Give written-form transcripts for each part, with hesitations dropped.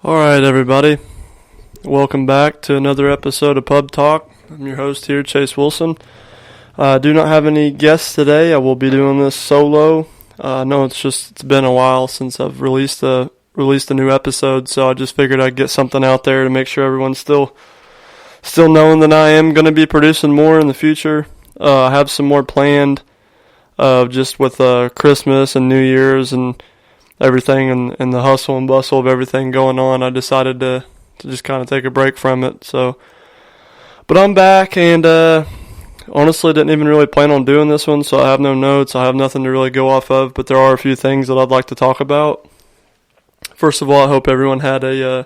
Alright, everybody. Welcome back to another episode of Pub Talk. I'm your host here, Chase Wilson. I do not have any guests today. I will be doing this solo. I know it's been a while since I've released a new episode, so I just figured I'd get something out there to make sure everyone's still knowing that I am going to be producing more in the future. I have some more planned, just with Christmas and New Year's and everything and the hustle and bustle of everything going on. I decided to just kind of take a break from it. But I'm back, and honestly didn't even really plan on doing this one, so I have no notes. I have nothing to really go off of, but there are a few things that I'd like to talk about. First of all, I hope everyone had a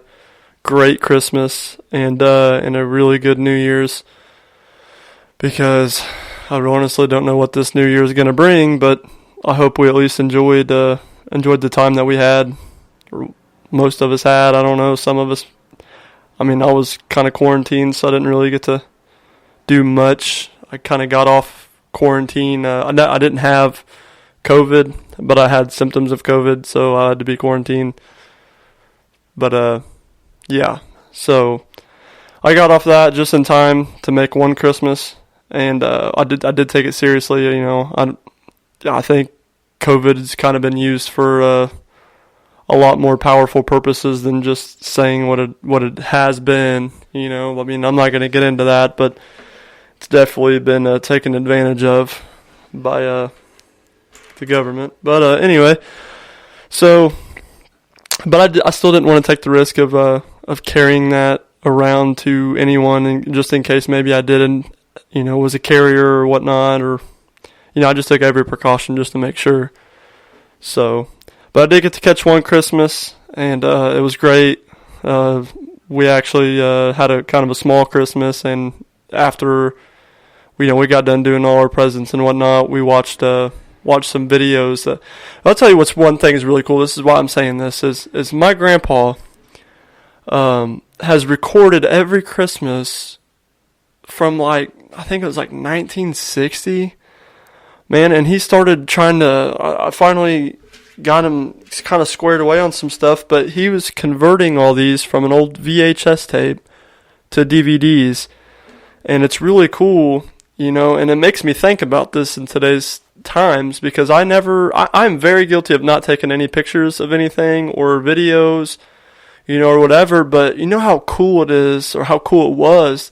great Christmas and a really good New Year's, because I honestly don't know what this New Year is going to bring, but I hope we at least enjoyed the time that we had, or most of us had. I don't know, some of us, I was kind of quarantined, so I didn't really get to do much. I kind of got off quarantine. I didn't have COVID, but I had symptoms of COVID, so I had to be quarantined. But, yeah, so I got off that just in time to make one Christmas, and I did take it seriously. I think COVID has kind of been used for a lot more powerful purposes than just saying what it has been. I'm not going to get into that, but it's definitely been taken advantage of by the government. But anyway, but I still didn't want to take the risk of carrying that around to anyone, and just in case maybe I didn't, was a carrier or whatnot, or I just took every precaution just to make sure. But I did get to catch one Christmas, and it was great. We actually had a kind of a small Christmas, and after we got done doing all our presents and whatnot, we watched some videos. I'll tell you what's one thing is really cool. This is why I'm saying this is my grandpa has recorded every Christmas from I think it was 1960. Man, and he started trying to, I finally got him kind of squared away on some stuff, but he was converting all these from an old VHS tape to DVDs, and it's really cool, and it makes me think about this in today's times, because I'm very guilty of not taking any pictures of anything or videos, or whatever, but how cool it is, or how cool it was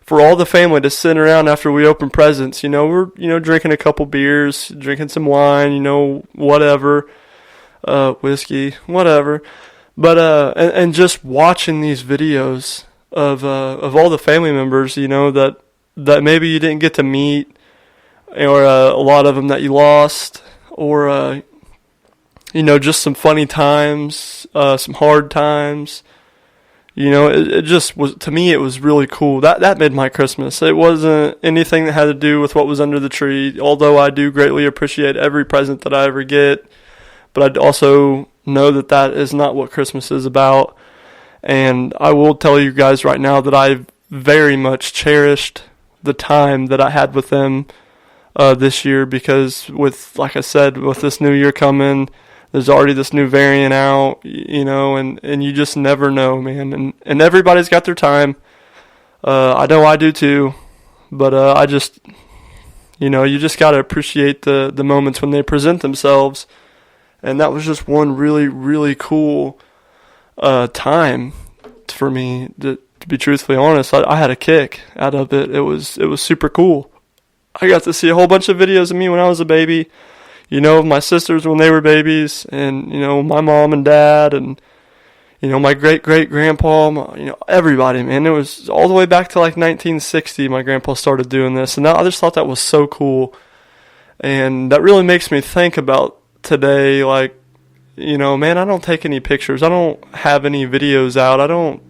for all the family to sit around after we open presents. We're drinking a couple beers, drinking some wine, whatever, whiskey, whatever, but and just watching these videos of all the family members, that maybe you didn't get to meet, or a lot of them that you lost, or just some funny times, some hard times. It just was, to me, it was really cool. That made my Christmas. It wasn't anything that had to do with what was under the tree, although I do greatly appreciate every present that I ever get. But I also know that is not what Christmas is about. And I will tell you guys right now that I very much cherished the time that I had with them this year, because like I said, with this new year coming, there's already this new variant out, and you just never know, man. And everybody's got their time. I know I do too, but I just, you just got to appreciate the moments when they present themselves. And that was just one really, really cool time for me. To be truthfully honest, I had a kick out of it. It was super cool. I got to see a whole bunch of videos of me when I was a baby. My sisters when they were babies, and, my mom and dad, and, my great-great-grandpa, everybody, man. It was all the way back to 1960 my grandpa started doing this, and I just thought that was so cool. And that really makes me think about today, man, I don't take any pictures. I don't have any videos out. I don't,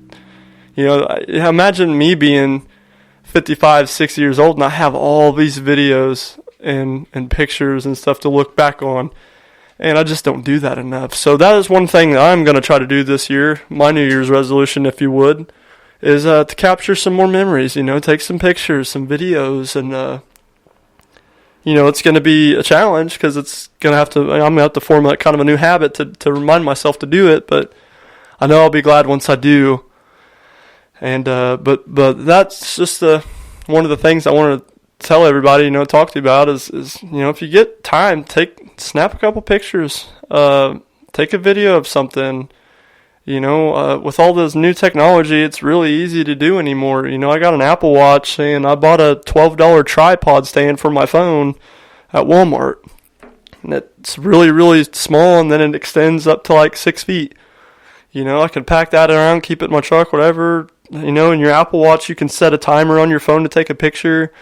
imagine me being 55, 60 years old, and I have all these videos and pictures and stuff to look back on, and I just don't do that enough. So that is one thing that I'm going to try to do this year. My New Year's resolution, if you would, is to capture some more memories, take some pictures, some videos, and it's going to be a challenge, because I'm going to have to form kind of a new habit to remind myself to do it, but I know I'll be glad once I do. And but that's just one of the things I want to tell everybody, talk to you about is if you get time, snap a couple pictures, take a video of something. With all this new technology, it's really easy to do anymore. I got an Apple Watch, and I bought a $12 tripod stand for my phone at Walmart. And it's really, really small, and then it extends up to like 6 feet. I can pack that around, keep it in my truck, whatever. In your Apple Watch, you can set a timer on your phone to take a picture.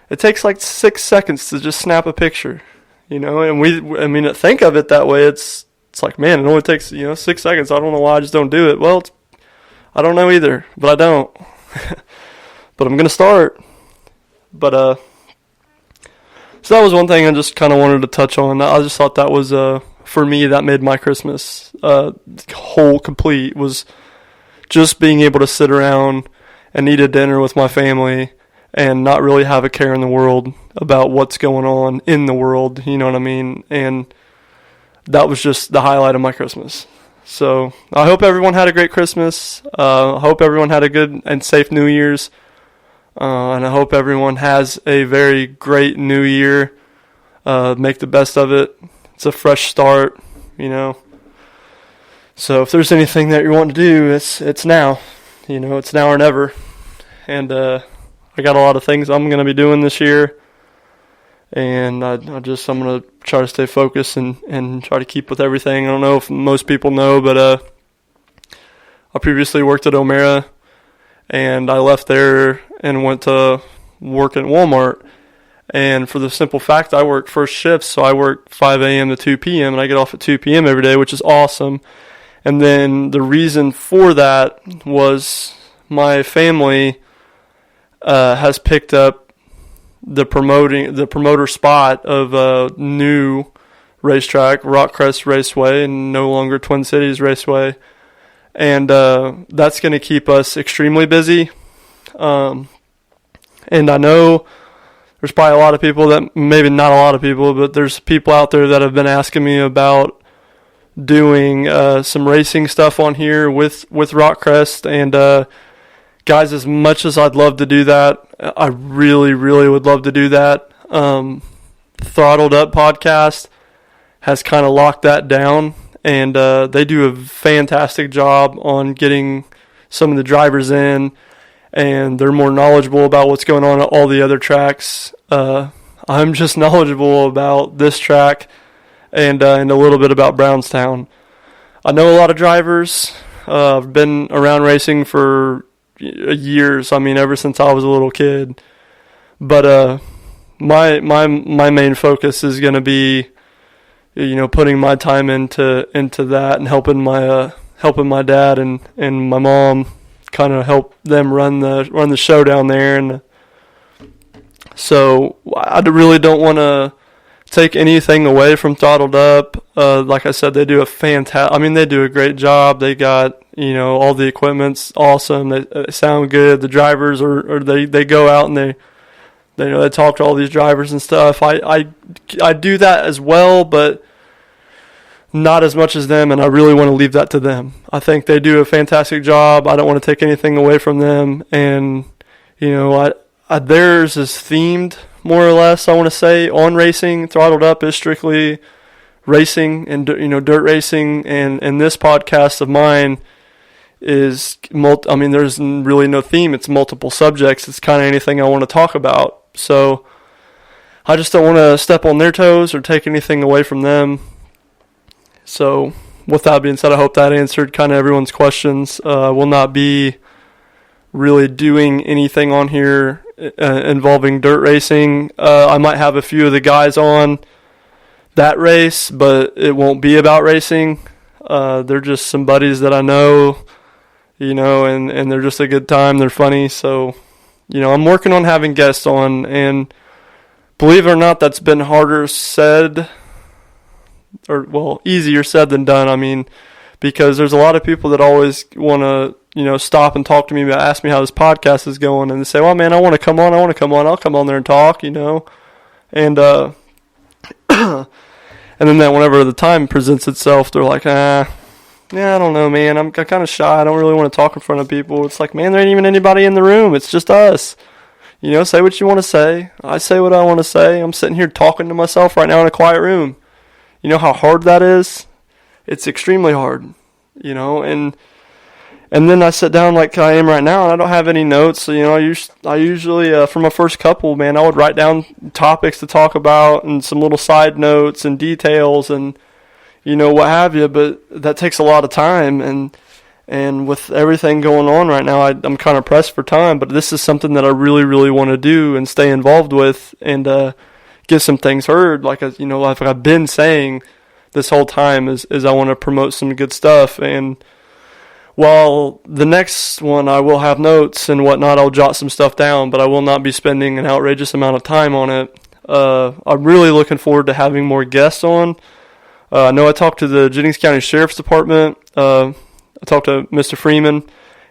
It takes like 6 seconds to just snap a picture, and think of it that way. It's like, man, it only takes, 6 seconds. I don't know why I just don't do it. Well, I don't know either, but I don't. But I'm going to start. But, so that was one thing I just kind of wanted to touch on. I just thought that was, for me, that made my Christmas whole complete, was just being able to sit around and eat a dinner with my family and not really have a care in the world about what's going on in the world, you know what I mean? And that was just the highlight of my Christmas. So I hope everyone had a great Christmas. I hope everyone had a good and safe New Year's. And I hope everyone has a very great New Year. Make the best of it. It's a fresh start, So if there's anything that you want to do, it's now. It's now or never. And I got a lot of things I'm going to be doing this year. And I'm going to try to stay focused and try to keep with everything. I don't know if most people know, but I previously worked at O'Mara, and I left there and went to work at Walmart. And for the simple fact, I work first shifts, so I work 5 a.m. to 2 p.m., and I get off at 2 p.m. every day, which is awesome. And then the reason for that was my family has picked up the promoter spot of a new racetrack, Rockcrest Raceway, and no longer Twin Cities Raceway. And that's going to keep us extremely busy. And I know there's probably a lot of people that, maybe not a lot of people, but there's people out there that have been asking me about doing some racing stuff on here with Rockcrest. And guys, as much as I'd love to do that, I really, really would love to do that. Throttled Up podcast has kind of locked that down, and they do a fantastic job on getting some of the drivers in, and they're more knowledgeable about what's going on at all the other tracks. I'm just knowledgeable about this track and a little bit about Brownstown. I know a lot of drivers. I've been around racing for years. Ever since I was a little kid. But my main focus is going to be, putting my time into that and helping my dad and my mom kind of help them run the show down there. And so I really don't want to take anything away from Throttled Up. Like I said, they do they do a great job. They got, all the equipment's awesome. They sound good. The drivers they go out and they talk to all these drivers and stuff. I do that as well, but not as much as them, and I really want to leave that to them. I think they do a fantastic job. I don't want to take anything away from them, and theirs is themed more or less, I want to say, on racing. Throttled Up is strictly racing and dirt racing, and this podcast of mine is there's really no theme. It's multiple subjects. It's kind of anything I want to talk about. So I just don't want to step on their toes or take anything away from them. So with that being said, I hope that answered kind of everyone's questions. Will not be really doing anything on here involving dirt racing. I might have a few of the guys on that race, but it won't be about racing. They're just some buddies that I know, and they're just a good time. They're funny. So, I'm working on having guests on, and believe it or not, that's been harder said, easier said than done. Because there's a lot of people that always want to, stop and talk to me, ask me how this podcast is going, and they say, well, man, I want to come on, I'll come on there and talk, and, and then that whenever the time presents itself, they're like, yeah, I don't know, man. I'm kind of shy. I don't really want to talk in front of people. It's like, man, there ain't even anybody in the room. It's just us. You know, say what you want to say. I say what I want to say. I'm sitting here talking to myself right now in a quiet room. You know how hard that is? It's extremely hard, you know, and then I sit down like I am right now, and I don't have any notes. So, you know, I usually, for my first couple, man, I would write down topics to talk about and some little side notes and details and, you know, what have you. But that takes a lot of time, and with everything going on right now, I'm kind of pressed for time. But this is something that I really, really want to do and stay involved with and get some things heard. Like I've been saying this whole time is I want to promote some good stuff. And while the next one I will have notes and whatnot, I'll jot some stuff down, but I will not be spending an outrageous amount of time on it. I'm really looking forward to having more guests on. I know I talked to the Jennings County Sheriff's Department. I talked to Mr. Freeman,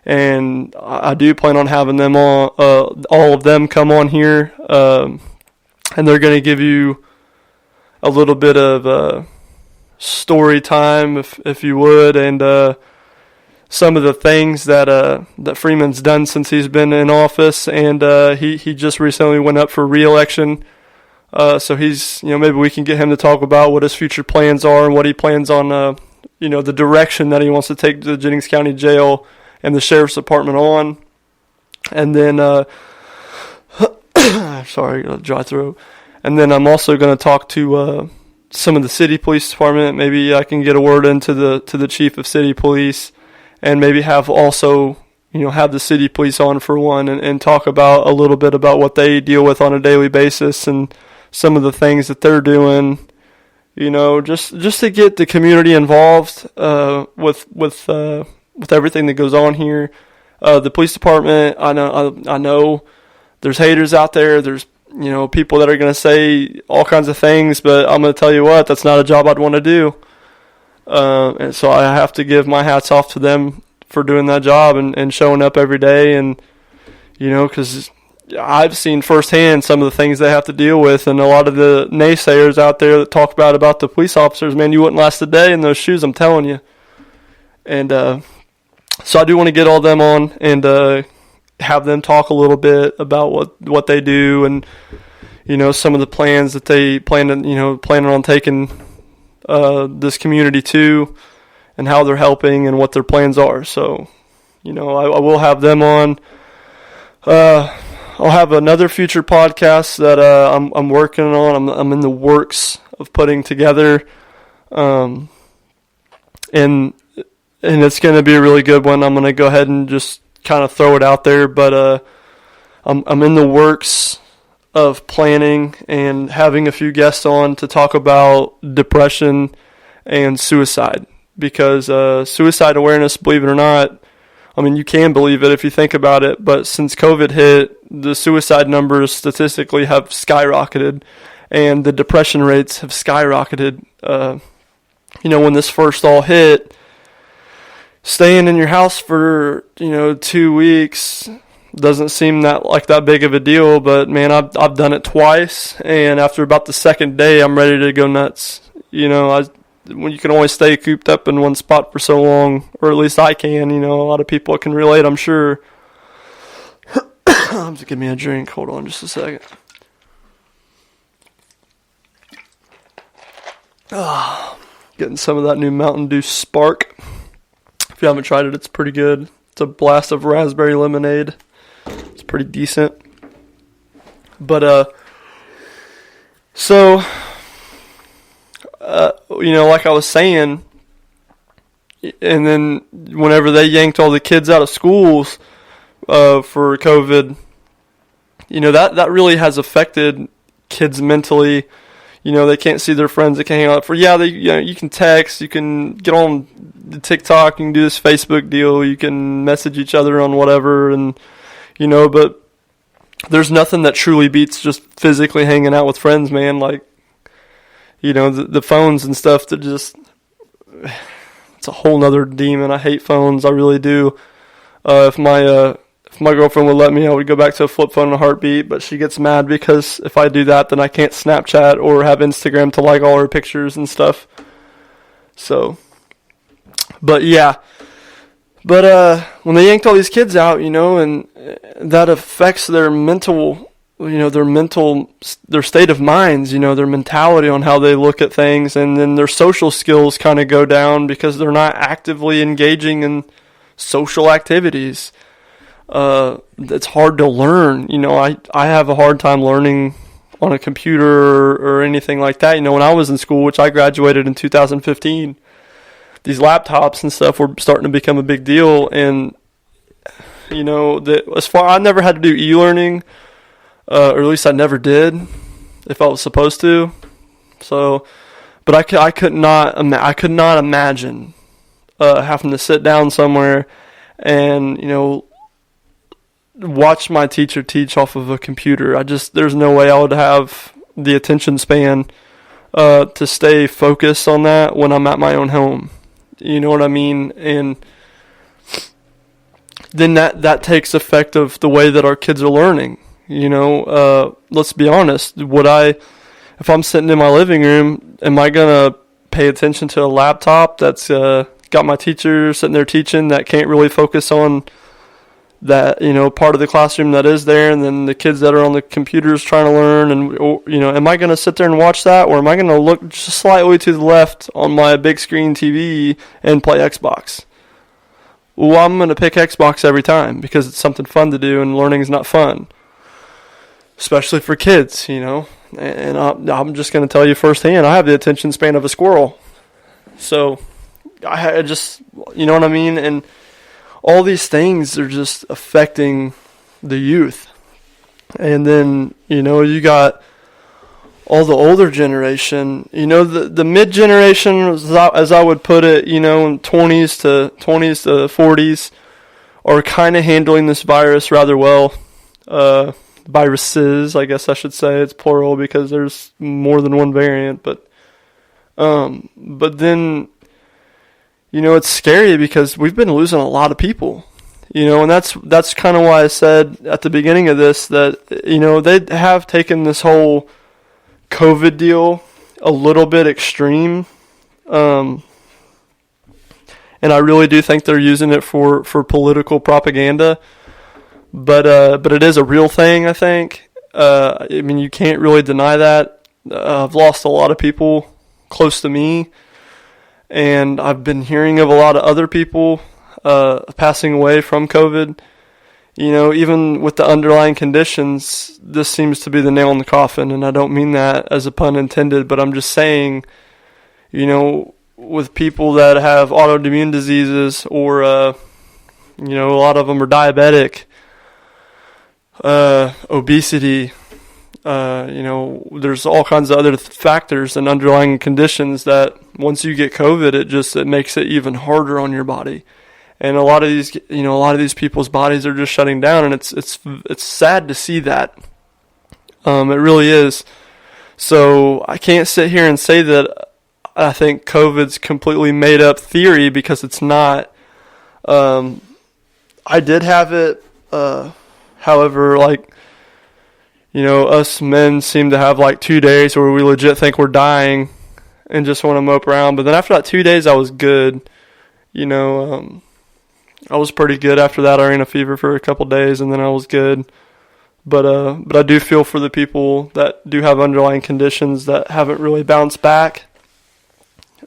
and I do plan on having them on, all of them come on here, and they're going to give you a little bit of story time, if you would, and some of the things that Freeman's done since he's been in office, and he just recently went up for re-election. So he's, maybe we can get him to talk about what his future plans are and what he plans on, the direction that he wants to take the Jennings County Jail and the Sheriff's Department on. And then, sorry, dry throat. And then I'm also going to talk to some of the city police department. Maybe I can get a word into the chief of city police, and maybe have also, have the city police on for one, and talk about a little bit about what they deal with on a daily basis and some of the things that they're doing, just to get the community involved with everything that goes on here. The police department, I know there's haters out there. There's people that are going to say all kinds of things, but I'm going to tell you what, that's not a job I'd want to do. And so I have to give my hats off to them for doing that job and showing up every day. And, because I've seen firsthand some of the things they have to deal with, and a lot of the naysayers out there that talk about the police officers, man, you wouldn't last a day in those shoes, I'm telling you. And so I do want to get all them on and have them talk a little bit about what they do and, some of the plans that they planning on taking this community to, and how they're helping and what their plans are. So, I will have them on. I'll have another future podcast that I'm working on. I'm in the works of putting together, and it's going to be a really good one. I'm going to go ahead and just kind of throw it out there, but I'm in the works of planning and having a few guests on to talk about depression and suicide, because suicide awareness, believe it or not, I mean, you can believe it if you think about it, but since COVID hit, the suicide numbers statistically have skyrocketed, and the depression rates have skyrocketed. When this first all hit, staying in your house for 2 weeks doesn't seem that big of a deal, but man, I've done it twice, and after about the second day, I'm ready to go nuts. When you can only stay cooped up in one spot for so long, or at least I can. A lot of people can relate, I'm sure. Just give me a drink. Hold on just a second. Getting some of that new Mountain Dew Spark. If you haven't tried it, it's pretty good. It's a blast of raspberry lemonade. It's pretty decent. But, like I was saying, and then whenever they yanked all the kids out of schools for COVID, that really has affected kids mentally. They can't see their friends. They can't hang out. You can text, you can get on the TikTok, you can do this Facebook deal, you can message each other on whatever, and but there's nothing that truly beats just physically hanging out with friends, man. Like, the phones and stuff, that just, it's a whole nother demon. I hate phones, I really do. If my girlfriend would let me, I would go back to a flip phone in a heartbeat, but she gets mad because if I do that, then I can't Snapchat or have Instagram to like all her pictures and stuff. So, But yeah, when they yanked all these kids out, and that affects their mental, their state of minds, their mentality on how they look at things, and then their social skills kind of go down because they're not actively engaging in social activities. It's hard to learn. I have a hard time learning on a computer or anything like that. When I was in school, which I graduated in 2015, these laptops and stuff were starting to become a big deal. And, I never had to do e-learning, or at least I never did if I was supposed to. So, but I could not imagine having to sit down somewhere and, watch my teacher teach off of a computer. There's no way I would have the attention span to stay focused on that when I'm at my own home. You know what I mean? And then that takes effect of the way that our kids are learning. Let's be honest. If I'm sitting in my living room, am I gonna pay attention to a laptop that's got my teacher sitting there teaching that can't really focus on that, part of the classroom that is there, and then the kids that are on the computers trying to learn, and am I going to sit there and watch that, or am I going to look just slightly to the left on my big screen TV and play Xbox? Well, I'm going to pick Xbox every time because it's something fun to do, and learning is not fun, especially for kids, and I'm just going to tell you firsthand, I have the attention span of a squirrel. So I just, you know what I mean? And all these things are just affecting the youth. And then, you got all the older generation, the mid-generation, as I would put it, 20s to 40s, are kind of handling this virus rather well. Viruses, I guess I should say. It's plural because there's more than one variant. But then, it's scary because we've been losing a lot of people, and that's kind of why I said at the beginning of this that, they have taken this whole COVID deal a little bit extreme. And I really do think they're using it for political propaganda, but it is a real thing, I think. You can't really deny that. I've lost a lot of people close to me. And I've been hearing of a lot of other people passing away from COVID. Even with the underlying conditions, this seems to be the nail in the coffin. And I don't mean that as a pun intended, but I'm just saying, with people that have autoimmune diseases or, a lot of them are diabetic, obesity, there's all kinds of other factors and underlying conditions that once you get COVID, it makes it even harder on your body. And a lot of these people's bodies are just shutting down, and it's sad to see that. It really is. So I can't sit here and say that I think COVID's completely made up theory because it's not. I did have it, however, us men seem to have 2 days where we legit think we're dying and just want to mope around. But then after that 2 days, I was good. I was pretty good after that. I ran a fever for a couple days, and then I was good. But I do feel for the people that do have underlying conditions that haven't really bounced back.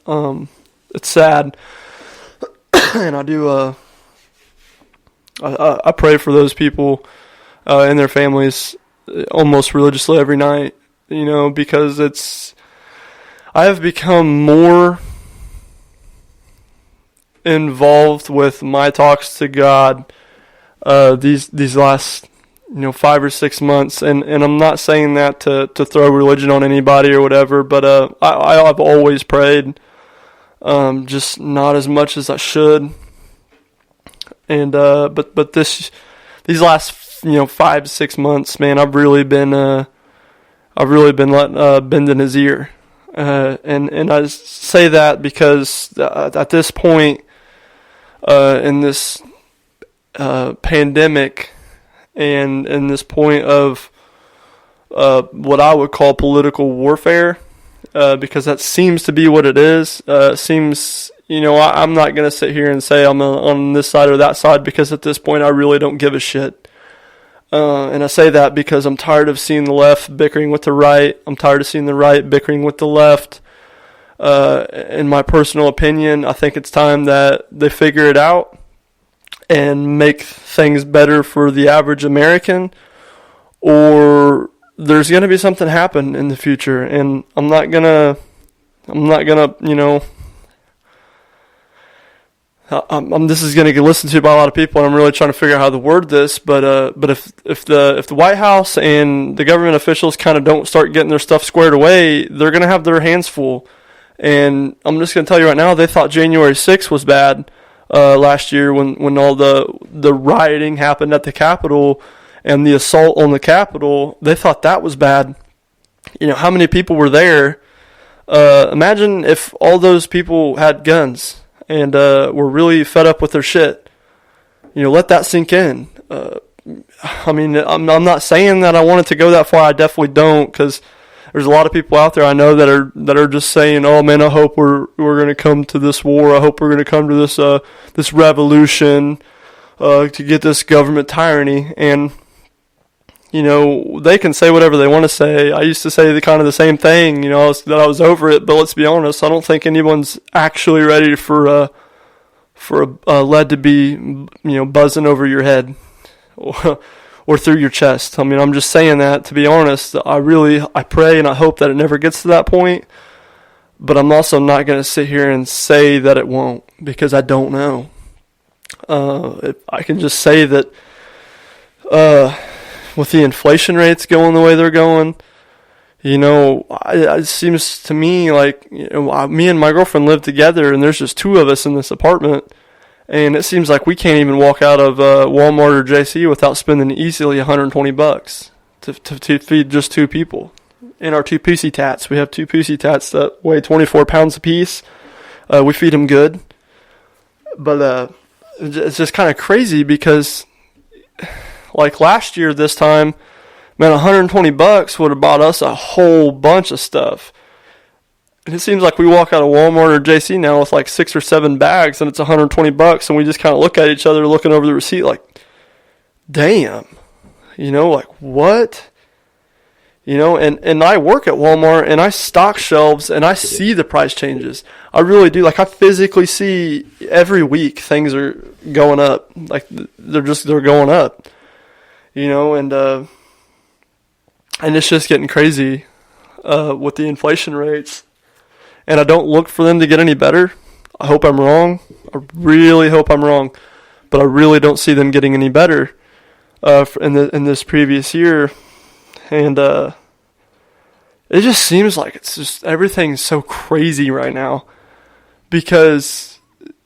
It's sad, and I do. I pray for those people and their families almost religiously every night, because I have become more involved with my talks to God these last 5 or 6 months, and I'm not saying that to throw religion on anybody or whatever, but I've always prayed, just not as much as I should, and but these last 5 to 6 months, man, I've really been letting bending his ear, and I say that because at this point in this pandemic and in this point of what I would call political warfare, because that seems to be what it is. It seems I'm not going to sit here and say I'm on this side or that side, because at this point I really don't give a shit. And I say that because I'm tired of seeing the left bickering with the right. I'm tired of seeing the right bickering with the left. In my personal opinion, I think it's time that they figure it out and make things better for the average American, or there's going to be something happen in the future. And I'm not gonna, this is going to get listened to by a lot of people, and I'm really trying to figure out how to word this. But if the White House and the government officials kind of don't start getting their stuff squared away, they're going to have their hands full. And I'm just going to tell you right now, they thought January 6th was bad last year when all the rioting happened at the Capitol and the assault on the Capitol. They thought that was bad. How many people were there? Imagine if all those people had guns and were really fed up with their shit. Let that sink in. I'm not saying that I want it to go that far. I definitely don't, because there's a lot of people out there I know that are just saying, "Oh man, I hope we're going to come to this war. I hope we're going to come to this revolution to get this government tyranny." And they can say whatever they want to say. I used to say the same thing, that I was over it. But let's be honest, I don't think anyone's actually ready for lead to be, buzzing over your head or through your chest. I'm just saying that, to be honest. I pray and I hope that it never gets to that point. But I'm also not going to sit here and say that it won't, because I don't know. I can just say that with the inflation rates going the way they're going, it seems to me like, me and my girlfriend live together, and there's just two of us in this apartment, and it seems like we can't even walk out of Walmart or JC without spending easily $120 to feed just two people. And our two pussy tats, we have two pussy tats that weigh 24 pounds apiece. We feed them good, but it's just kind of crazy because, like last year this time, man, $120 would have bought us a whole bunch of stuff. And it seems like we walk out of Walmart or JC now with like 6 or 7 bags, and it's $120, and we just kind of look at each other looking over the receipt like, damn, like what? And I work at Walmart, and I stock shelves, and I see the price changes. I really do. Like, I physically see every week things are going up. Like, they're going up. And it's just getting crazy with the inflation rates. And I don't look for them to get any better. I hope I'm wrong. I really hope I'm wrong. But I really don't see them getting any better in this previous year. And it just seems like it's just everything's so crazy right now. Because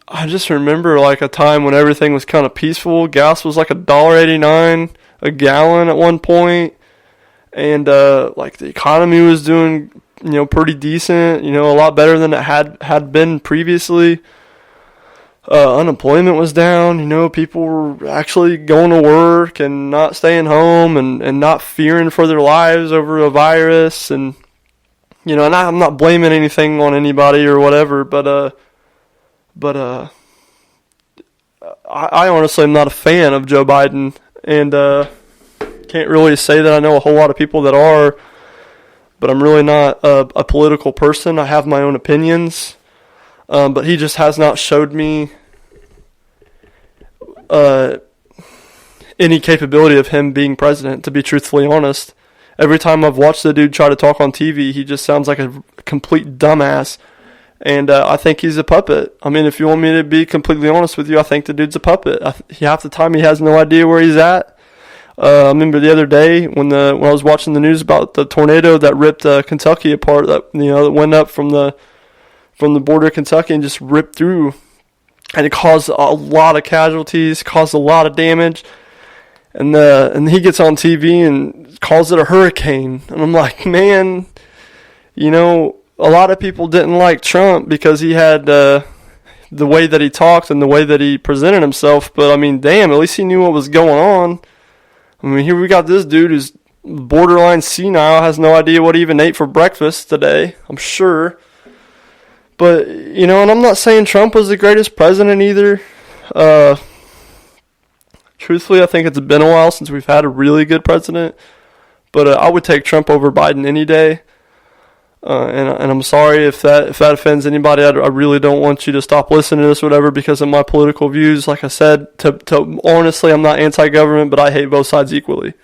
I just remember like a time when everything was kind of peaceful. Gas was like $1.89 a gallon at one point, and like the economy was doing pretty decent, a lot better than it had been previously. Unemployment was down, people were actually going to work and not staying home and not fearing for their lives over a virus. And and I'm not blaming anything on anybody or whatever, but I honestly am not a fan of Joe Biden. And can't really say that I know a whole lot of people that are, but I'm really not a political person. I have my own opinions, but he just has not showed me any capability of him being president, to be truthfully honest. Every time I've watched the dude try to talk on TV, he just sounds like a complete dumbass. And I think he's a puppet. If you want me to be completely honest with you, I think the dude's a puppet. Half the time he has no idea where he's at. I remember the other day when I was watching the news about the tornado that ripped Kentucky apart, that went up from the border of Kentucky and just ripped through, and it caused a lot of casualties, caused a lot of damage. And he gets on TV and calls it a hurricane, and I'm like, man, a lot of people didn't like Trump because he had the way that he talked and the way that he presented himself. But, damn, at least he knew what was going on. Here we got this dude who's borderline senile, has no idea what he even ate for breakfast today, I'm sure. But, and I'm not saying Trump was the greatest president either. Truthfully, I think it's been a while since we've had a really good president. But I would take Trump over Biden any day. And I'm sorry if that offends anybody. I really don't want you to stop listening to this or whatever because of my political views. Like I said, to honestly, I'm not anti-government, but I hate both sides equally.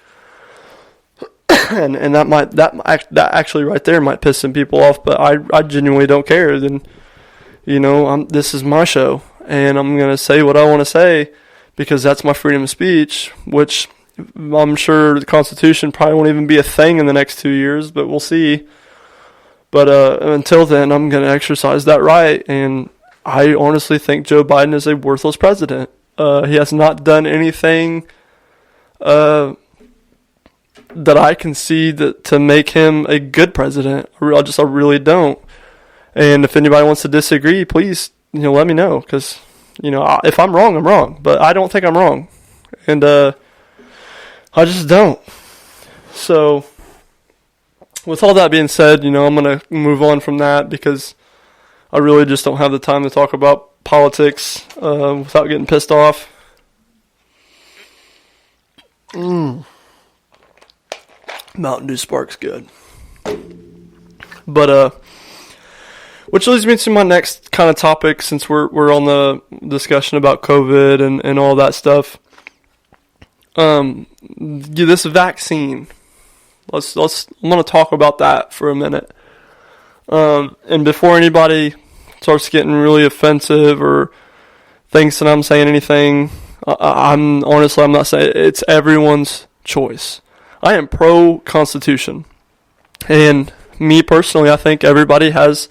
and that actually right there might piss some people off, but I genuinely don't care. Then, this is my show, and I'm gonna say what I want to say because that's my freedom of speech, which I'm sure the Constitution probably won't even be a thing in the next 2 years, but we'll see. But until then, I'm going to exercise that right, and I honestly think Joe Biden is a worthless president. He has not done anything that I can see to make him a good president. I really don't. And if anybody wants to disagree, please, let me know, because, if I'm wrong, I'm wrong. But I don't think I'm wrong. And I just don't. So with all that being said, I'm going to move on from that because I really just don't have the time to talk about politics without getting pissed off. Mountain Dew Spark's good. But, which leads me to my next kind of topic since we're on the discussion about COVID and all that stuff. This vaccine. I'm going to talk about that for a minute. And before anybody starts getting really offensive or thinks that I'm saying anything, I'm not saying it's everyone's choice. I am pro-Constitution. And me personally, I think everybody has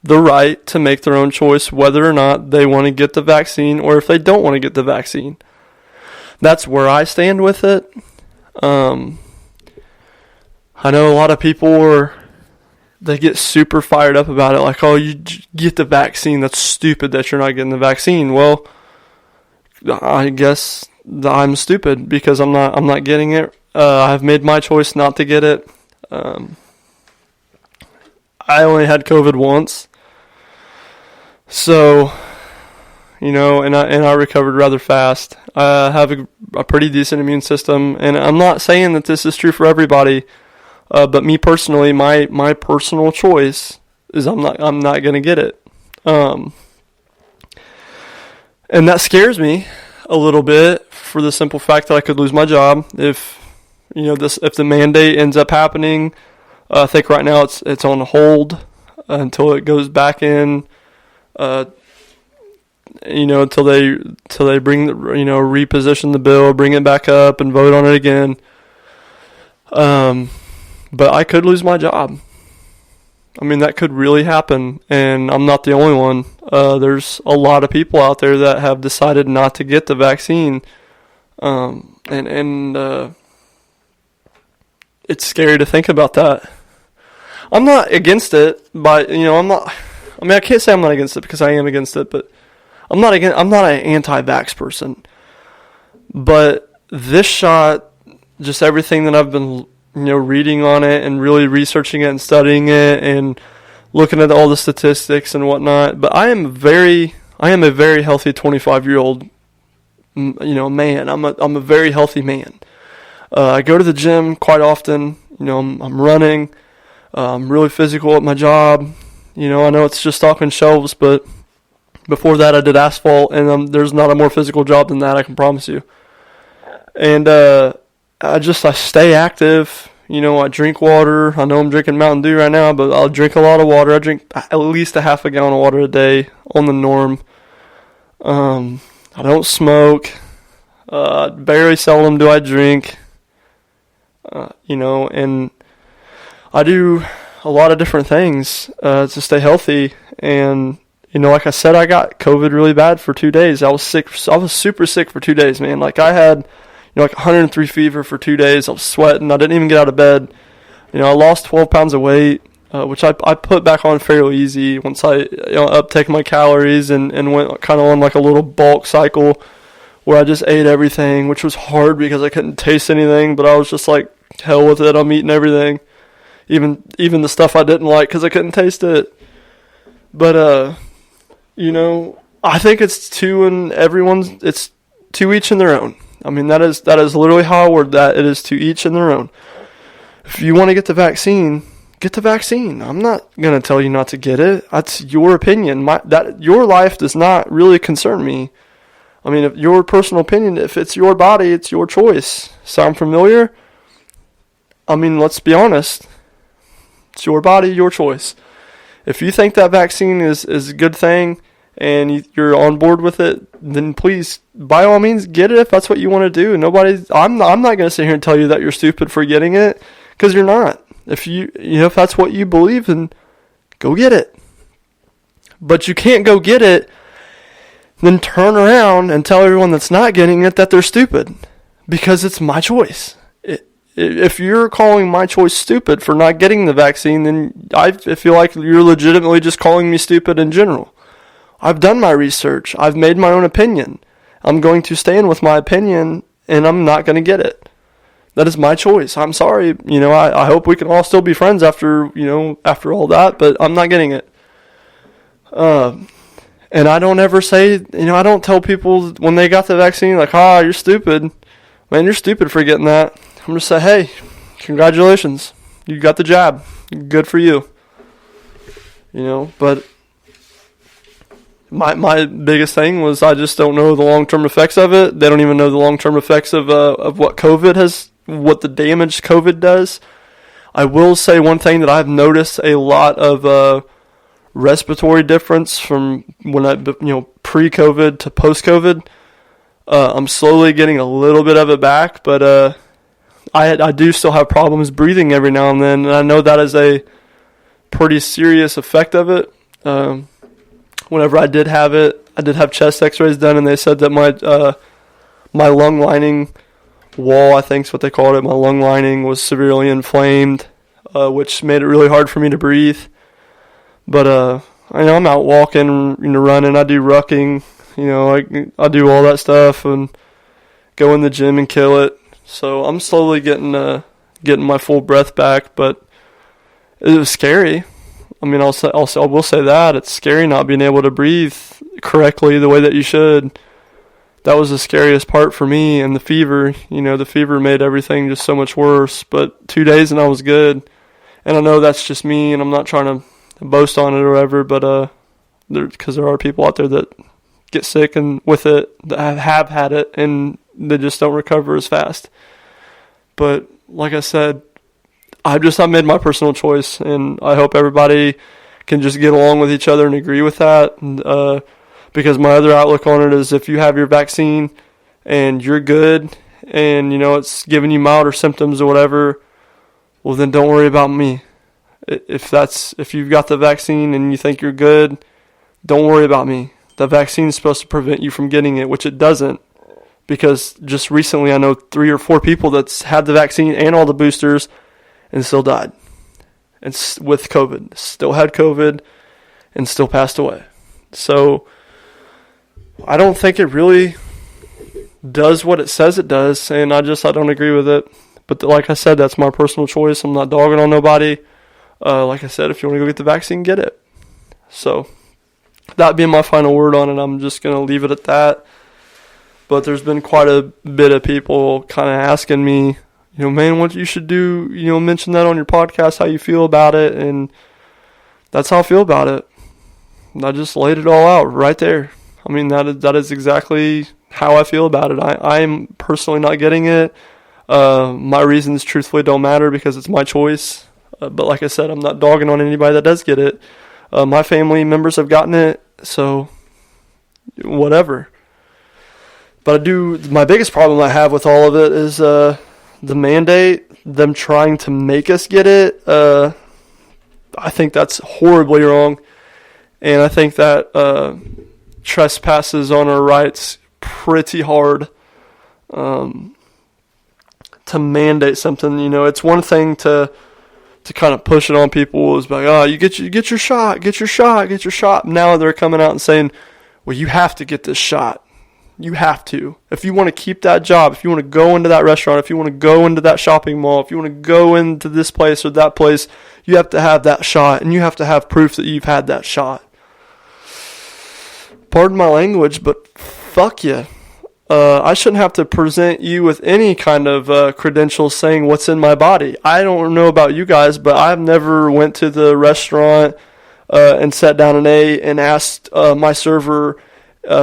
the right to make their own choice whether or not they want to get the vaccine or if they don't want to get the vaccine. That's where I stand with it. I know a lot of people they get super fired up about it, like, oh, you get the vaccine, that's stupid that you're not getting the vaccine. Well, I guess I'm stupid because I'm not getting it. I've made my choice not to get it. I only had COVID once. So, and I recovered rather fast. I have a pretty decent immune system, and I'm not saying that this is true for everybody. But me personally, my personal choice is I'm not going to get it. And that scares me a little bit for the simple fact that I could lose my job if the mandate ends up happening. I think right now it's on hold until it goes back in. Until they bring reposition the bill, bring it back up, and vote on it again. But I could lose my job. I mean, that could really happen, and I'm not the only one. There's a lot of people out there that have decided not to get the vaccine, and it's scary to think about that. I'm not against it, but I can't say I'm not against it because I am against it, but I'm not an anti-vax person. But this shot, just everything that I've been reading on it and really researching it and studying it and looking at all the statistics and whatnot. But I am a very healthy 25-year-old, man. I'm a very healthy man. I go to the gym quite often. I'm running. I'm really physical at my job. I know it's just stocking shelves, but before that I did asphalt, and there's not a more physical job than that, I can promise you. And I stay active. I drink water. I know I'm drinking Mountain Dew right now, but I'll drink a lot of water. I drink at least a half a gallon of water a day on the norm. I don't smoke. Very seldom do I drink. And I do a lot of different things to stay healthy. And like I said, I got COVID really bad for 2 days. I was sick. I was super sick for 2 days, man. Like I had like 103 fever for 2 days. I was sweating. I didn't even get out of bed. I lost 12 pounds of weight, which I put back on fairly easy once I uptake my calories and went kind of on like a little bulk cycle where I just ate everything, which was hard because I couldn't taste anything, but I was just like, hell with it. I'm eating everything, even the stuff I didn't like because I couldn't taste it. But, I think it's it's to each in their own. I mean, that is literally how I word that. It is to each in their own. If you want to get the vaccine, get the vaccine. I'm not going to tell you not to get it. That's your opinion. Your life does not really concern me. I mean, if your personal opinion, if it's your body, it's your choice. Sound familiar? I mean, let's be honest. It's your body, your choice. If you think that vaccine is a good thing and you're on board with it, then please, by all means, get it if that's what you want to do. I'm not going to sit here and tell you that you're stupid for getting it, because you're not. If that's what you believe, then go get it. But you can't go get it, then turn around and tell everyone that's not getting it that they're stupid, because it's my choice. If you're calling my choice stupid for not getting the vaccine, then I feel like you're legitimately just calling me stupid in general. I've done my research. I've made my own opinion. I'm going to stand with my opinion, and I'm not going to get it. That is my choice. I'm sorry. I hope we can all still be friends after all that, but I'm not getting it. And I don't ever say, I don't tell people when they got the vaccine, like, you're stupid. Man, you're stupid for getting that. I'm just say, hey, congratulations. You got the jab. Good for you. But my biggest thing was I just don't know the long-term effects of it. They don't even know the long-term effects of what what the damage COVID does. I will say one thing that I've noticed a lot of respiratory difference from when pre-COVID to post-COVID. I'm slowly getting a little bit of it back, but I do still have problems breathing every now and then, and I know that is a pretty serious effect of it. Whenever I did have it, I did have chest x-rays done, and they said that my lung lining wall, I think is what they called it, my lung lining was severely inflamed, which made it really hard for me to breathe. But I'm out walking, running, I do rucking, I do all that stuff and go in the gym and kill it. So I'm slowly getting my full breath back, but it was scary. I mean, I will say that it's scary not being able to breathe correctly the way that you should. That was the scariest part for me, and the fever. The fever made everything just so much worse. But 2 days and I was good. And I know that's just me, and I'm not trying to boast on it or whatever, but because there are people out there that get sick and with it, that have had it, and they just don't recover as fast. But like I said, I made my personal choice, and I hope everybody can just get along with each other and agree with that. And, because my other outlook on it is, if you have your vaccine and you're good, and it's giving you milder symptoms or whatever, well then don't worry about me. If you've got the vaccine and you think you're good, don't worry about me. The vaccine is supposed to prevent you from getting it, which it doesn't. Because just recently I know 3 or 4 people that's had the vaccine and all the boosters and still died. And with COVID. Still had COVID and still passed away. So I don't think it really does what it says it does, and I don't agree with it. But like I said, that's my personal choice. I'm not dogging on nobody. Like I said, if you want to go get the vaccine, get it. So that being my final word on it, I'm just going to leave it at that. But there's been quite a bit of people kind of asking me, man, what you should do, mention that on your podcast, how you feel about it. And that's how I feel about it. I just laid it all out right there. I mean, that is exactly how I feel about it. I'm personally not getting it. My reasons truthfully don't matter because it's my choice. But like I said, I'm not dogging on anybody that does get it. My family members have gotten it, so whatever. But my biggest problem I have with all of it is the mandate, them trying to make us get it. I think that's horribly wrong. And I think that trespasses on our rights pretty hard to mandate something. It's one thing to kind of push it on people. It's like, you get your shot. Now they're coming out and saying, well, you have to get this shot. You have to. If you want to keep that job, if you want to go into that restaurant, if you want to go into that shopping mall, if you want to go into this place or that place, you have to have that shot, and you have to have proof that you've had that shot. pardon my language, but fuck you. I shouldn't have to present you with any kind of credentials saying what's in my body. I don't know about you guys, but I've never went to the restaurant and sat down and ate and asked my server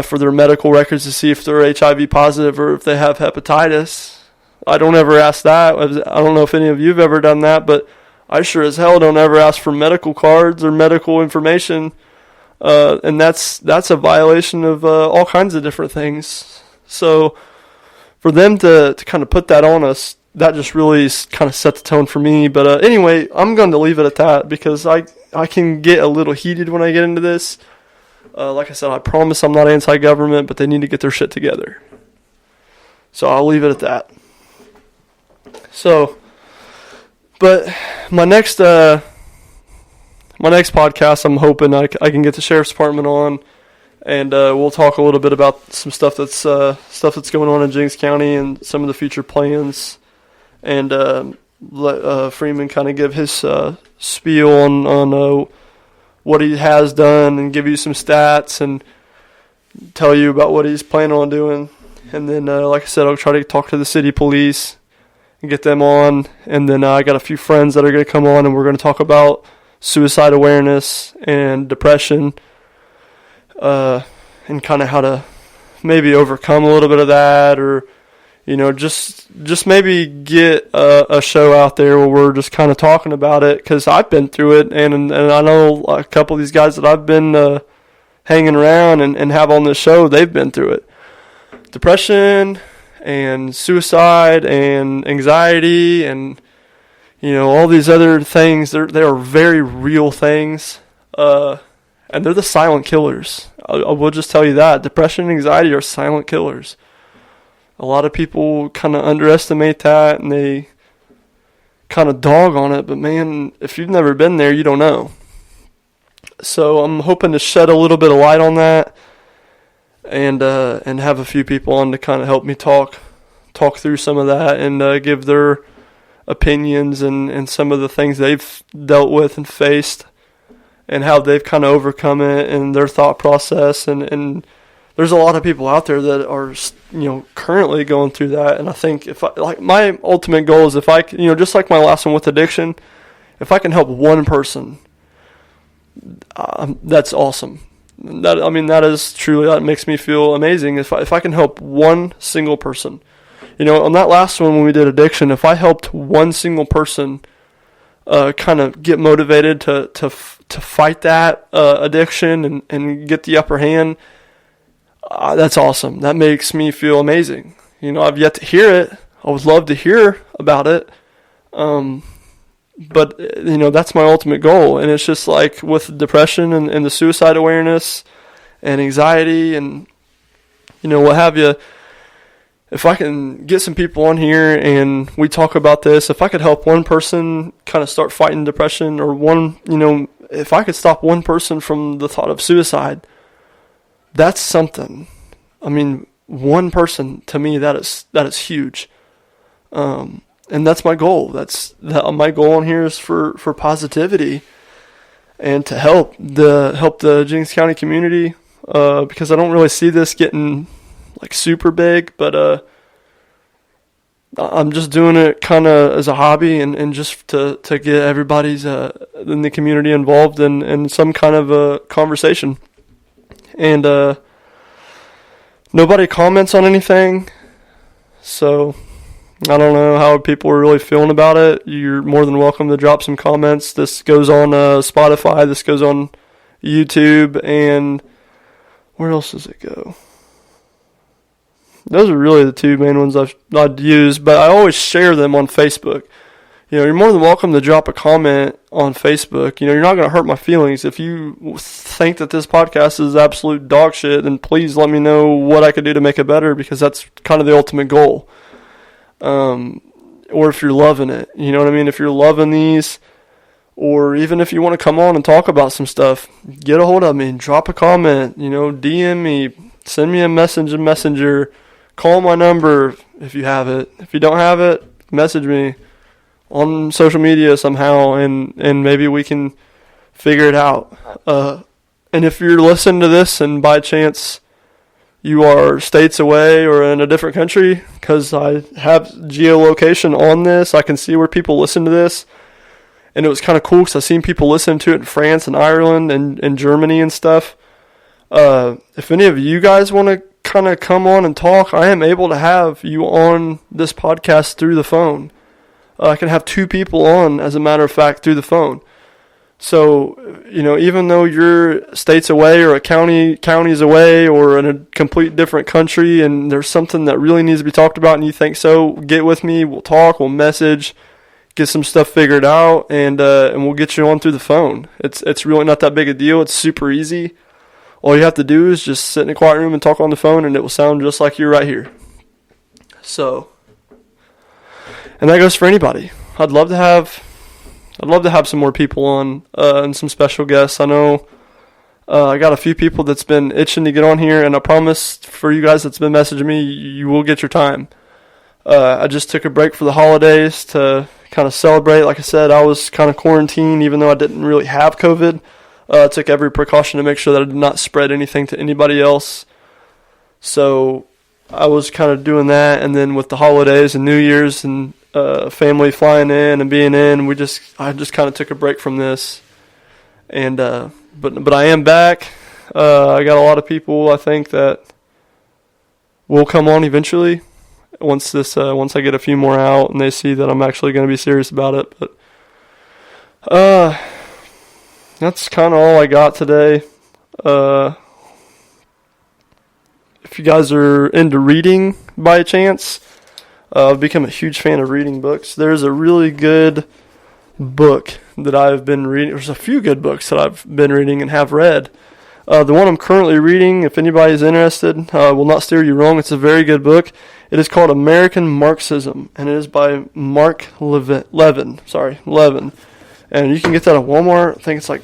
for their medical records to see if they're HIV positive or if they have hepatitis. I don't ever ask that. I don't know if any of you have ever done that, but I sure as hell don't ever ask for medical cards or medical information. And that's a violation of all kinds of different things. So for them to kind of put that on us, that just really kind of set the tone for me. But anyway, I'm going to leave it at that because I can get a little heated when I get into this. Like I said, I promise I'm not anti-government, but they need to get their shit together. So I'll leave it at that. So, but my next podcast, I'm hoping I can get the sheriff's department on, and we'll talk a little bit about some stuff that's going on in Jennings County and some of the future plans, and let Freeman kind of give his spiel on what he has done and give you some stats and tell you about what he's planning on doing. And then, like I said, I'll try to talk to the city police and get them on. And then I got a few friends that are going to come on, and we're going to talk about suicide awareness and depression, and kind of how to maybe overcome a little bit of that, or just maybe get a show out there where we're just kind of talking about it, because I've been through it, and I know a couple of these guys that I've been hanging around and have on this show, they've been through it. Depression and suicide and anxiety and all these other things, they are very real things, and they're the silent killers. I will just tell you that. Depression and anxiety are silent killers. A lot of people kind of underestimate that, and they kind of dog on it, but man, if you've never been there, you don't know. So I'm hoping to shed a little bit of light on that, and have a few people on to kind of help me talk through some of that, and give their opinions and some of the things they've dealt with and faced, and how they've kind of overcome it and their thought process, and there's a lot of people out there that are currently going through that. And I think my ultimate goal is, if I just like my last one with addiction, if I can help one person, that's awesome. That is truly, that makes me feel amazing. If I can help one single person, on that last one when we did addiction, if I helped one single person kind of get motivated to fight that addiction and get the upper hand, that's awesome. That makes me feel amazing. I've yet to hear it. I would love to hear about it. But that's my ultimate goal. And it's just like with depression and the suicide awareness and anxiety and, what have you. If I can get some people on here and we talk about this, if I could help one person kind of start fighting depression, or if I could stop one person from the thought of suicide, that's something. One person, to me, that is huge. And that's my goal. My goal on here is for positivity and to help the Jennings County community, because I don't really see this getting like super big, but I'm just doing it kind of as a hobby and just to get everybody's in the community involved in some kind of a conversation. And nobody comments on anything, so I don't know how people are really feeling about it. You're more than welcome to drop some comments. This goes on Spotify, this goes on YouTube, and where else does it go? Those are really the two main ones I'd use, but I always share them on Facebook. You're more than welcome to drop a comment on Facebook. You're not going to hurt my feelings. If you think that this podcast is absolute dog shit, then please let me know what I could do to make it better, because that's kind of the ultimate goal. Or if you're loving it, if you're loving these, or even if you want to come on and talk about some stuff, get a hold of me, drop a comment, DM me, send me a message in Messenger, call my number if you have it. If you don't have it, message me on social media somehow, and maybe we can figure it out. And if you're listening to this and by chance you are states away or in a different country, because I have geolocation on this, I can see where people listen to this. And it was kind of cool because I've seen people listen to it in France and Ireland and Germany and stuff. If any of you guys want to kind of come on and talk, I am able to have you on this podcast through the phone. I can have 2 people on, as a matter of fact, through the phone. So, even though you're states away or counties away or in a complete different country and there's something that really needs to be talked about and you think so, get with me, we'll talk, we'll message, get some stuff figured out, and we'll get you on through the phone. It's really not that big a deal. It's super easy. All you have to do is just sit in a quiet room and talk on the phone, and it will sound just like you're right here. So, and that goes for anybody. I'd love to have some more people on and some special guests. I know I got a few people that's been itching to get on here, and I promise for you guys that's been messaging me, you will get your time. I just took a break for the holidays to kind of celebrate. Like I said, I was kind of quarantined, even though I didn't really have COVID. I took every precaution to make sure that I did not spread anything to anybody else. So I was kind of doing that, and then with the holidays and New Year's and family flying in and being in, I just kind of took a break from this. And but I am back. I got a lot of people I think that will come on eventually once I get a few more out and they see that I'm actually going to be serious about it. But that's kind of all I got today. If you guys are into reading by chance, I've become a huge fan of reading books. There's a really good book that I've been reading. There's a few good books that I've been reading and have read. The one I'm currently reading, if anybody's interested, will not steer you wrong. It's a very good book. It is called American Marxism, and it is by Mark Levin. And you can get that at Walmart. I think it's I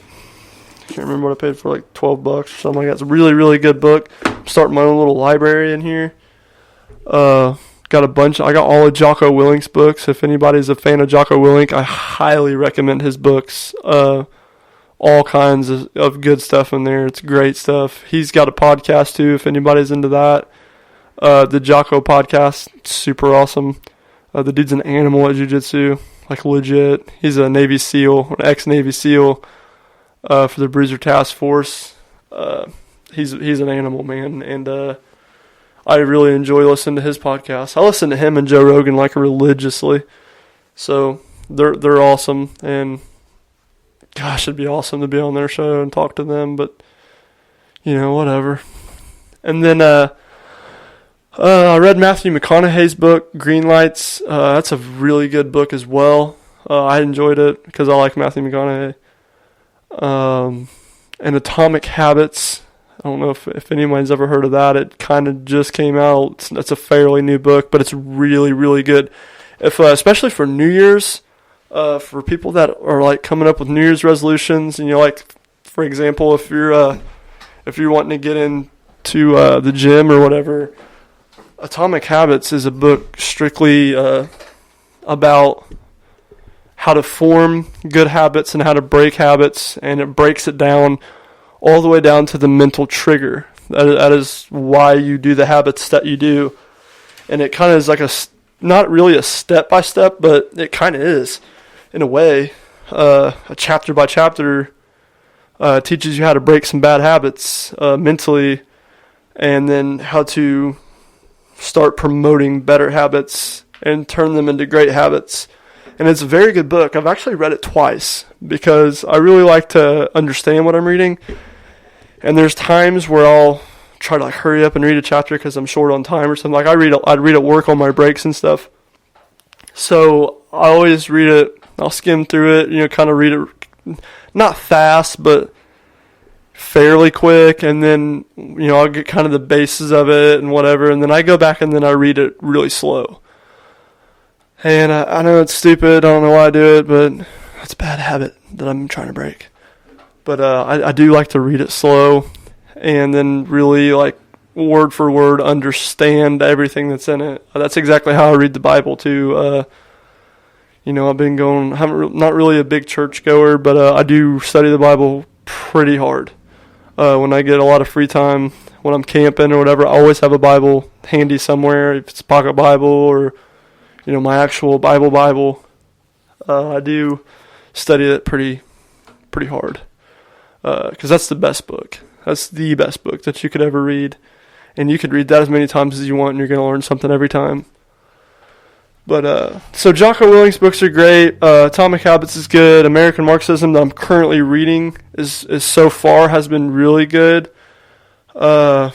can't remember what I paid for, $12 or something like that. It's a really, really good book. I'm starting my own little library in here. I got all of Jocko Willink's books. If anybody's a fan of Jocko Willink, I highly recommend his books. All kinds of good stuff in there. It's great stuff. He's got a podcast too, if anybody's into that. The Jocko podcast, super awesome. The dude's an animal at jiu-jitsu, legit. He's a Navy SEAL, an ex-Navy SEAL for the Bruiser Task Force. He's an animal, man, and I really enjoy listening to his podcast. I listen to him and Joe Rogan religiously, so they're awesome. And gosh, it'd be awesome to be on their show and talk to them. But whatever. And then I read Matthew McConaughey's book, Green Lights. That's a really good book as well. I enjoyed it because I like Matthew McConaughey. And Atomic Habits. I don't know if anyone's ever heard of that. It kind of just came out. It's a fairly new book, but it's really, really good. Especially for New Year's, for people that are coming up with New Year's resolutions, and for example, if you're wanting to get into the gym or whatever, Atomic Habits is a book strictly about how to form good habits and how to break habits, and it breaks it down all the way down to the mental trigger. That is why you do the habits that you do. And it kind of is not really a step-by-step, but it kind of is, in a way. A chapter by chapter teaches you how to break some bad habits mentally, and then how to start promoting better habits and turn them into great habits. And it's a very good book. I've actually read it twice because I really like to understand what I'm reading. And there's times where I'll try to hurry up and read a chapter because I'm short on time or something. I'd read at work on my breaks and stuff. So I always read it. I'll skim through it, kind of read it not fast, but fairly quick. And then, I'll get kind of the basis of it and whatever. And then I go back and then I read it really slow. And I know it's stupid. I don't know why I do it, but it's a bad habit that I'm trying to break. But I do like to read it slow and then really, word for word, understand everything that's in it. That's exactly how I read the Bible, too. I've been not really a big church goer, but I do study the Bible pretty hard. When I get a lot of free time, when I'm camping or whatever, I always have a Bible handy somewhere. If it's a pocket Bible or, my actual Bible. I do study it pretty hard. Because that's the best book. That's the best book that you could ever read. And you could read that as many times as you want, and you're going to learn something every time. But, so Jocko Willink's books are great. Atomic Habits is good. American Marxism that I'm currently reading is so far has been really good. Let's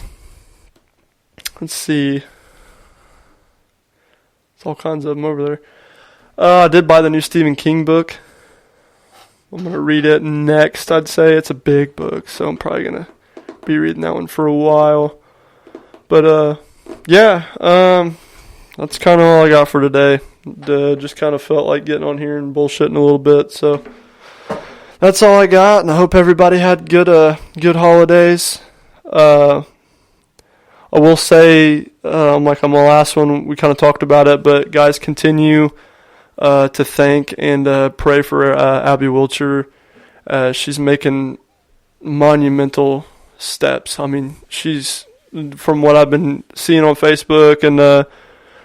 see. There's all kinds of them over there. I did buy the new Stephen King book. I'm going to read it next, I'd say. It's a big book, so I'm probably going to be reading that one for a while. But, yeah, that's kind of all I got for today. Just kind of felt like getting on here and bullshitting a little bit, so that's all I got, and I hope everybody had good holidays. I will say, like on the last one, we kind of talked about it, but guys, continue to thank and pray for Abby Wilcher. She's making monumental steps. I mean, she's, from what I've been seeing on Facebook and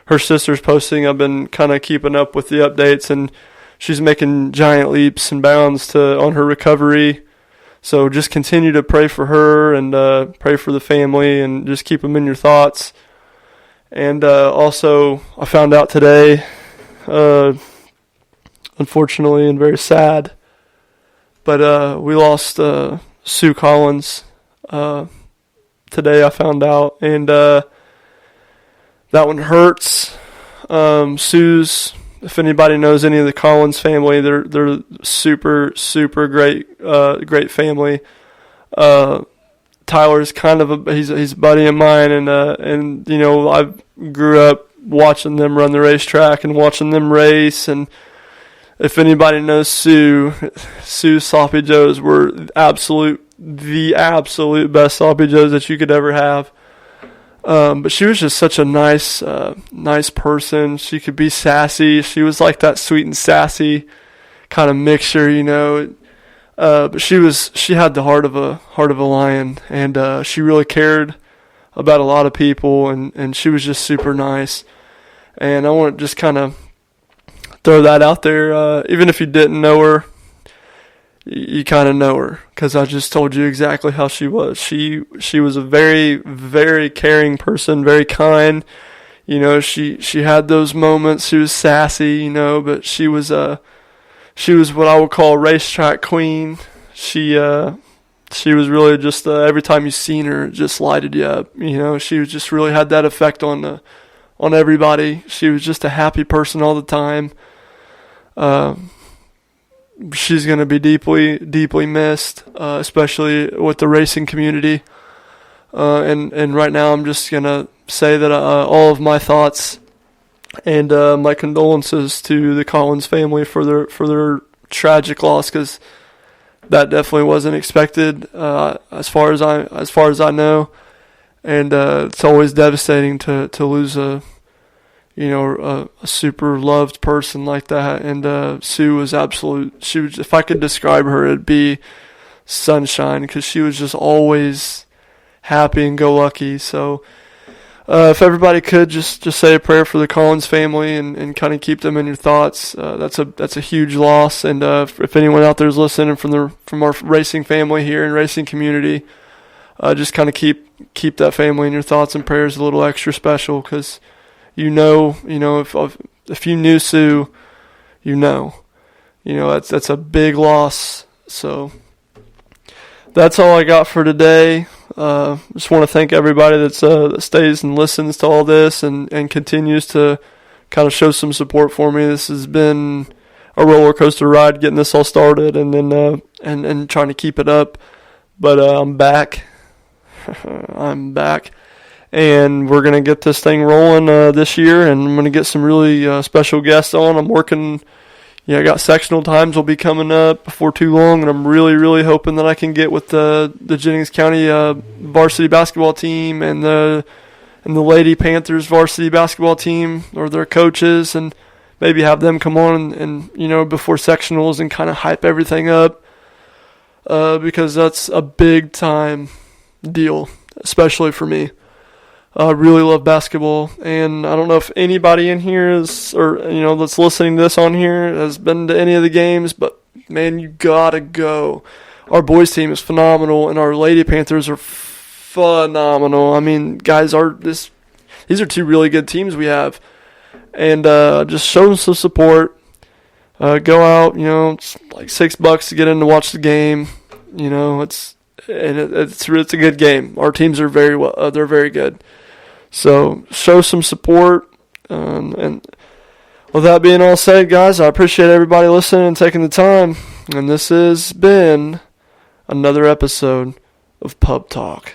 her sister's posting, I've been kind of keeping up with the updates, and she's making giant leaps and bounds on her recovery. So just continue to pray for her and pray for the family, and just keep them in your thoughts. And also, I found out today, unfortunately and very sad, but we lost Sue Collins today, I found out, and that one hurts. Sue's, if anybody knows any of the Collins family, they're super, super great family. Tyler's kind of he's a buddy of mine, and I grew up watching them run the racetrack and watching them race. And if anybody knows Sue's sloppy joes were the absolute best sloppy joes that you could ever have. But she was just such a nice person. She could be sassy. She was like that sweet and sassy kind of mixture, but she had the heart of a lion, and she really cared about a lot of people, and she was just super nice. And I want to just kind of throw that out there. Even if you didn't know her, you kind of know her, because I just told you exactly how she was. She was a very, very caring person, very kind. She had those moments. She was sassy, but she was what I would call a racetrack queen. She was really just every time you seen her, it just lighted you up. She was just really had that effect on everybody. She was just a happy person all the time. She's going to be deeply, deeply missed, especially with the racing community. And right now I'm just going to say that all of my thoughts and my condolences to the Collins family for their tragic loss, because that definitely wasn't expected as far as I know. And it's always devastating to lose a super loved person like that. And Sue was if I could describe her, it'd be sunshine, because she was just always happy and go lucky. So if everybody could just say a prayer for the Collins family and kind of keep them in your thoughts, that's a huge loss. And if anyone out there is listening from our racing family here and racing community, just kind of keep that family in your thoughts and prayers a little extra special, because if you knew Sue, that's a big loss. So that's all I got for today. Just want to thank everybody that stays and listens to all this and continues to kind of show some support for me. This has been a roller coaster ride getting this all started, and then and trying to keep it up. But I'm back. I'm back. And we're going to get this thing rolling this year, and I'm going to get some really special guests on. I'm working, I got sectional times will be coming up before too long, and I'm really, really hoping that I can get with the Jennings County varsity basketball team and the Lady Panthers varsity basketball team, or their coaches, and maybe have them come on and before sectionals and kind of hype everything up. because that's a big time deal, especially for me. I really love basketball, and I don't know if anybody in here is, or that's listening to this on here has been to any of the games, but man, you gotta go. Our boys team is phenomenal, and our Lady Panthers are phenomenal. I mean, guys, these are two really good teams we have, and just show them some support. Go out, it's like $6 to get in to watch the game. It's a good game. Our teams are they're very good. So show some support. And with that being all said, guys, I appreciate everybody listening and taking the time. And this has been another episode of Pub Talk.